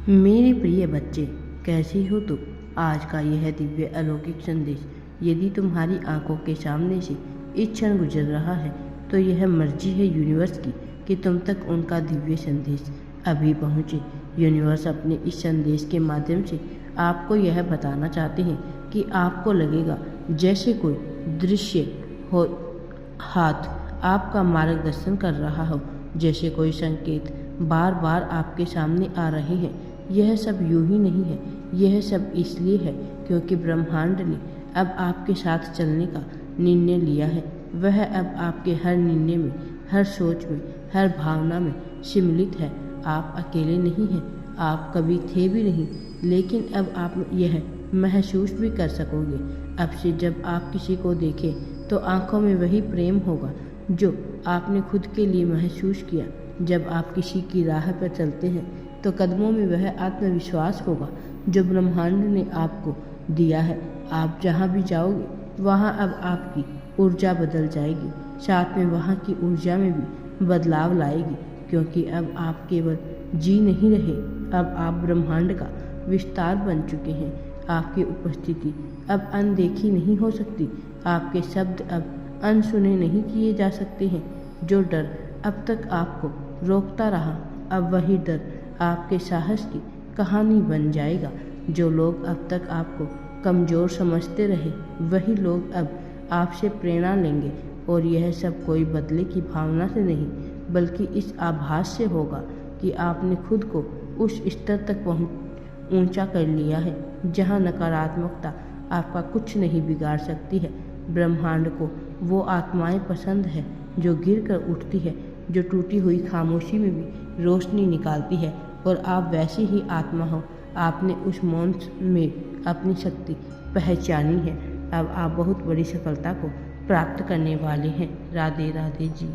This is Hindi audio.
मेरे प्रिय बच्चे, कैसे हो तुम? आज का यह दिव्य अलौकिक संदेश यदि तुम्हारी आंखों के सामने से इस क्षण गुजर रहा है तो यह मर्जी है यूनिवर्स की कि तुम तक उनका दिव्य संदेश अभी पहुँचे। यूनिवर्स अपने इस संदेश के माध्यम से आपको यह बताना चाहते हैं कि आपको लगेगा जैसे कोई दृश्य हो, हाथ आपका मार्गदर्शन कर रहा हो, जैसे कोई संकेत बार बार आपके सामने आ रहे हैं। यह सब यूं ही नहीं है, यह सब इसलिए है क्योंकि ब्रह्मांड ने अब आपके साथ चलने का निर्णय लिया है। वह अब आपके हर निर्णय में, हर सोच में, हर भावना में सम्मिलित है। आप अकेले नहीं हैं, आप कभी थे भी नहीं, लेकिन अब आप यह महसूस भी कर सकोगे। अब से जब आप किसी को देखें तो आंखों में वही प्रेम होगा जो आपने खुद के लिए महसूस किया। जब आप किसी की राह पर चलते हैं तो कदमों में वह आत्मविश्वास होगा जो ब्रह्मांड ने आपको दिया है। आप जहाँ भी जाओगे वहाँ अब आपकी ऊर्जा बदल जाएगी, साथ में वहाँ की ऊर्जा में भी बदलाव लाएगी, क्योंकि अब आप केवल जी नहीं रहे, अब आप ब्रह्मांड का विस्तार बन चुके हैं। आपकी उपस्थिति अब अनदेखी नहीं हो सकती, आपके शब्द अब अनसुने नहीं किए जा सकते हैं। जो डर अब तक आपको रोकता रहा, अब वही डर आपके साहस की कहानी बन जाएगा। जो लोग अब तक आपको कमज़ोर समझते रहे, वही लोग अब आपसे प्रेरणा लेंगे। और यह सब कोई बदले की भावना से नहीं, बल्कि इस आभास से होगा कि आपने खुद को उस स्तर तक ऊंचा कर लिया है जहां नकारात्मकता आपका कुछ नहीं बिगाड़ सकती है। ब्रह्मांड को वो आत्माएं पसंद है जो गिर कर उठती है, जो टूटी हुई खामोशी में भी रोशनी निकालती है। और आप वैसी ही आत्मा हो, आपने उस मौन में अपनी शक्ति पहचानी है। अब आप बहुत बड़ी सफलता को प्राप्त करने वाले हैं। राधे राधे जी।